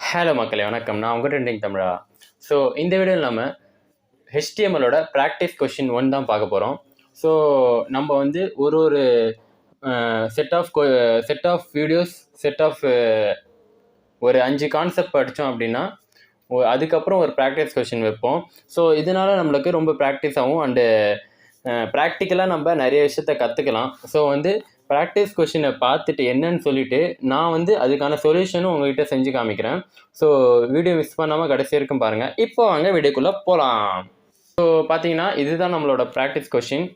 Hello மக்களே, வணக்கம். நான் உங்கள் ட்ரெண்டிங் தமிழா. ஸோ இந்த வீடியோவில் நம்ம ஹெச்டிஎம்எலோட ப்ராக்டிஸ் கொஷின் 1 தான் பார்க்க போகிறோம். ஸோ நம்ம வந்து ஒரு செட் ஆஃப் வீடியோஸ் ஒரு 5 கான்செப்ட் படித்தோம் அப்படின்னா அதுக்கப்புறம் ஒரு ப்ராக்டிஸ் கொஷின் வைப்போம். ஸோ இதனால் நம்மளுக்கு ரொம்ப ப்ராக்டிஸ் ஆகும் அண்டு ப்ராக்டிக்கலாக நம்ம நிறைய விஷயத்த கற்றுக்கலாம். ஸோ வந்து ப்ராக்டிஸ் கொஷினை பார்த்துட்டு என்னன்னு சொல்லிவிட்டு நான் வந்து அதுக்கான சொல்யூஷனும் உங்கள்கிட்ட செஞ்சு காமிக்கிறேன். ஸோ வீடியோ மிஸ் பண்ணாமல் கடைசி வரைக்கும் பாருங்கள். இப்போ வாங்க வீடியோக்குள்ளே போகலாம். ஸோ பார்த்தீங்கன்னா இதுதான் நம்மளோட ப்ராக்டிஸ் கொஷின்.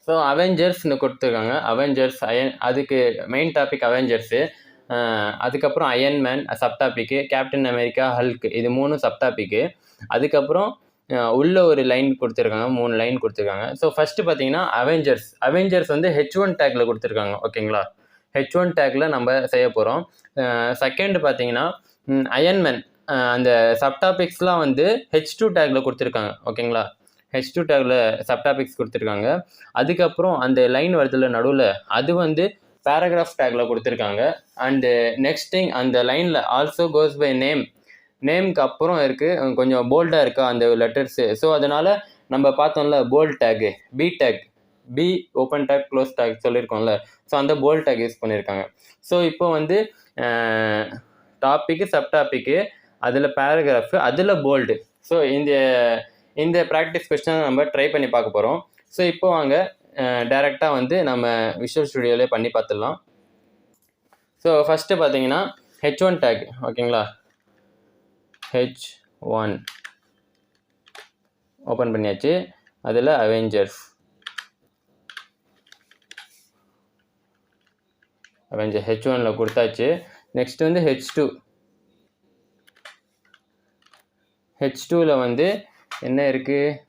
ஸோ அவெஞ்சர்ஸ்னு கொடுத்துருக்காங்க. அதுக்கு மெயின் டாபிக் அவெஞ்சர்ஸு. அதுக்கப்புறம் Iron Man sub topic, captain America, Hulk, இது 3 சப் டாப்பிக்கு. அதுக்கப்புறம் உள்ள ஒரு லைன் கொடுத்துருக்காங்க, 3 லைன் கொடுத்துருக்காங்க. ஸோ ஃபஸ்ட்டு பார்த்தீங்கன்னா அவெஞ்சர்ஸ் வந்து H1 டேக்கில் கொடுத்துருக்காங்க. ஓகேங்களா, H1 டேக்கில் நம்ம செய்ய போகிறோம். செகண்ட் பார்த்தீங்கன்னா அயன்மேன், அந்த சப்டாபிக்ஸ்லாம் வந்து H2 டேக்கில் கொடுத்துருக்காங்க. ஓகேங்களா, H2 டேக்கில் சப்டாபிக்ஸ் கொடுத்துருக்காங்க. அதுக்கப்புறம் அந்த லைன் வருதுல நடுவில், அது வந்து பேராகிராஃப் டேக்கில் கொடுத்துருக்காங்க. அண்டு நெக்ஸ்ட் திங், அந்த லைனில் ஆல்சோ கோஸ் பை நேம்க்கு அப்புறம் இருக்குது, கொஞ்சம் போல்டாக இருக்கா அந்த லெட்டர்ஸு. ஸோ அதனால் நம்ம பார்த்தோம்ல bold tag, B open tag close tag சொல்லியிருக்கோம்ல, ஸோ அந்த போல்ட் டேக் யூஸ் பண்ணியிருக்காங்க. ஸோ இப்போ வந்து டாப்பிக்கு, சப் டாப்பிக்கு, அதில் பேராகிராஃபு, அதில் போல்டு. ஸோ இந்த ப்ராக்டிஸ் கொஸ்டினை நம்ம ட்ரை பண்ணி பார்க்க போகிறோம். ஸோ இப்போ வாங்க டைரெக்டாக வந்து நம்ம விஷுவல் ஸ்டுடியோவிலே பண்ணி பார்த்துடலாம். ஸோ ஃபஸ்ட்டு பார்த்தீங்கன்னா H1 டேக். ஓகேங்களா, H1 ஓப்பன் பண்ணியாச்சு. அதில் அவெஞ்சர்ஸ் H1ல் கொடுத்தாச்சு. நெக்ஸ்ட் வந்து H2ல் வந்து என்ன இருக்குது,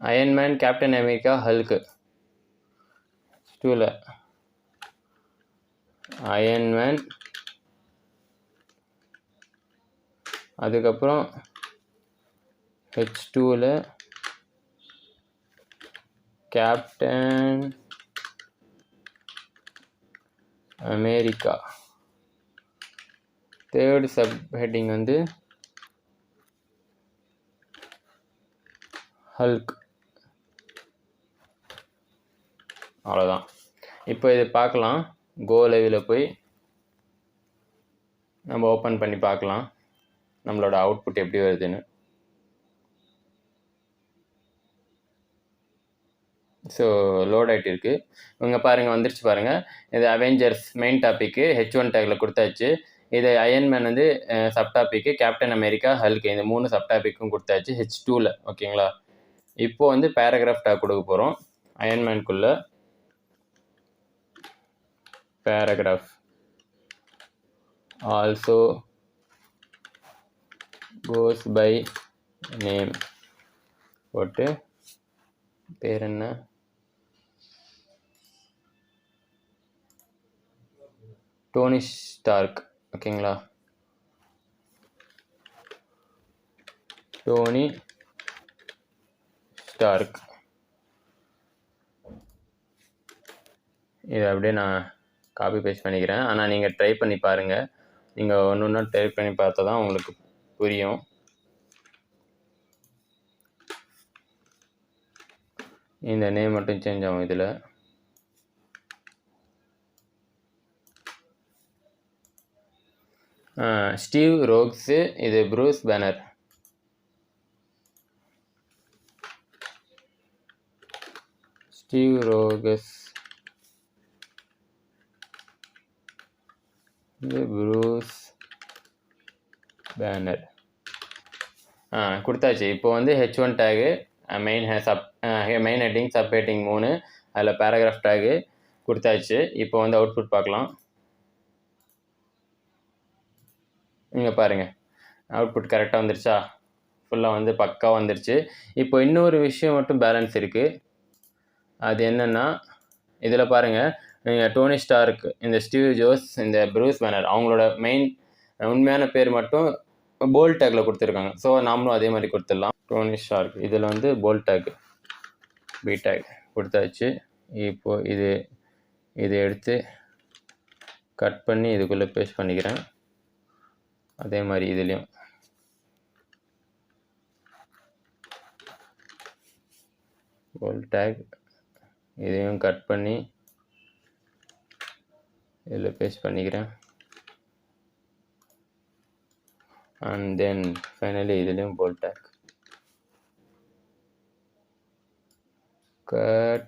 அயன்மேன், கேப்டன் அமெரிக்கா, ஹல்க்கு. H2ல் அயன்மேன், அதுக்கப்புறம் H2ல் Captain America. Third sub heading வந்து ஹல்க். அவ்வளோதான். இப்போ இது பார்க்கலாம், கோ லைவில் போய் நம்ம ஓப்பன் பண்ணி பார்க்கலாம் நம்மளோட அவுட்புட் எப்படி வருதுன்னு. ஸோ லோட் ஆகிட்டு இருக்குது. இவங்க பாருங்கள், வந்துருச்சு பாருங்கள். இது Avengers main topic H1 tackle கொடுத்தாச்சு. இது அயன்மேன் வந்து sub topic, captain America, Hulk, இந்த 3 சப் டாப்பிக்கும் கொடுத்தாச்சு H2ல். ஓகேங்களா, இப்போது வந்து பேராகிராஃப் டேக் கொடுக்க போகிறோம். அயன்மேனுக்குள்ளே paragraph also goes by name போட்டு, பேர் என்ன, டோனி ஸ்டார்க். ஓகேங்களா, டோனி ஸ்டார்க். இதை அப்படியே நான் காப்பி பேஸ்ட் பண்ணிக்கிறேன். ஆனால் நீங்கள் ட்ரை பண்ணி பாருங்கள். நீங்கள் ஒன்று ட்ரை பண்ணி பார்த்தா தான் உங்களுக்கு புரியும். இந்த நேம் மட்டும் சேஞ்ச் ஆகும் இதில். ஸ்டீவ் ரோக்ஸு, இது ப்ரூஸ் பேனர். ஸ்டீவ் ரோகஸ், இது ப்ரூஸ் பேனர். கொடுத்தாச்சு. இப்போ வந்து H1 tag, main heading, sub heading 3, அதில் பேராகிராஃப் டேகு கொடுத்தாச்சு. இப்போ வந்து அவுட்புட் பார்க்கலாம். நீங்கள் பாருங்கள், அவுட்புட் கரெக்டாக வந்துருச்சா, ஃபுல்லாக வந்து பக்காவாக வந்துருச்சு. இப்போ இன்னொரு விஷயம் மட்டும் பேலன்ஸ் இருக்குது. அது என்னென்னா, இதில் பாருங்கள், நீங்கள் டோனி ஸ்டார்க், இந்த ஸ்டீவ் ஜோஸ், இந்த ப்ரூஸ் பேனர், அவங்களோட உண்மையான பேர் மட்டும் போல்ட் டேக்கில் கொடுத்துருக்காங்க. ஸோ நாமளும் அதே மாதிரி கொடுத்துடலாம். டோனி ஸ்டார்க், இதில் வந்து போல்ட் டேக், பி டேக் கொடுத்தாச்சு. இப்போது இதை எடுத்து கட் பண்ணி இதுக்குள்ளே பேஸ்ட் பண்ணிக்கிறேன். அதே மாதிரி இதுலேயும் போல்ட் டேக் இதையும் கட் பண்ணி இதில் பேஸ்ட் பண்ணிக்கிறேன். அண்ட் தென் ஃபைனலி இதுலேயும் bold tag cut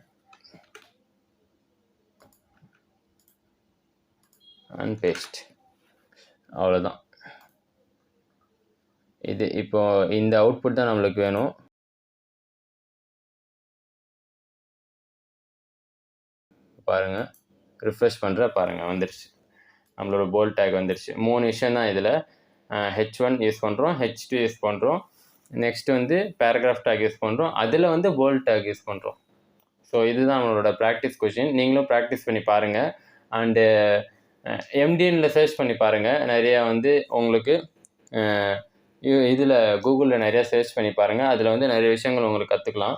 and paste. அவ்வளோதான். இது இப்போ இந்த அவுட்புட் தான் நம்மளுக்கு வேணும். பாருங்கள், ரிஃப்ரெஷ் பண்ணுற பாருங்கள், வந்துடுச்சு. நம்மளோட போல்ட் டேக் வந்துடுச்சு. 3 விஷயம் தான் இதில். H1 யூஸ் பண்ணுறோம், H2 யூஸ் பண்ணுறோம், நெக்ஸ்ட்டு வந்து பேராகிராஃப் டேக் யூஸ் பண்ணுறோம், அதில் வந்து போல்ட் டேக் யூஸ் பண்ணுறோம். ஸோ இதுதான் நம்மளோட ப்ராக்டிஸ் கொஷின். நீங்களும் ப்ராக்டிஸ் பண்ணி பாருங்கள். அண்டு எம்டிஎனில் சர்ச் பண்ணி பாருங்கள். நிறையா வந்து உங்களுக்கு இதில் கூகுளில் நிறையா சர்ச் பண்ணி பாருங்கள். அதில் வந்து நிறைய விஷயங்கள் உங்களுக்கு கற்றுக்கலாம்.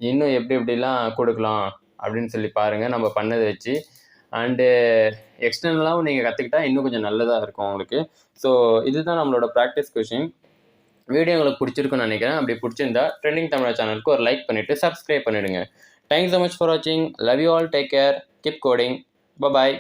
இன்னும் எப்படிலாம் கொடுக்கலாம் அப்படின்னு சொல்லி பாருங்கள் நம்ம பண்ணதை வச்சு. அண்டு எக்ஸ்டர்னலாகவும் நீங்கள் கற்றுக்கிட்டா இன்னும் கொஞ்சம் நல்லதாக இருக்கும் உங்களுக்கு. ஸோ இதுதான் நம்மளோட ப்ராக்டிஸ் கொஷின். வீடியோ உங்களுக்கு பிடிச்சிருக்குன்னு நினைக்கிறேன். அப்படி பிடிச்சிருந்தா ட்ரெண்டிங் தமிழ் சேனலுக்கு ஒரு லைக் பண்ணிவிட்டு சப்ஸ்கிரைப் பண்ணிவிடுங்க. தேங்க்ஸ் ஸோ மச் ஃபார் வாட்சிங். Love you all. Take care. Keep coding. Bye.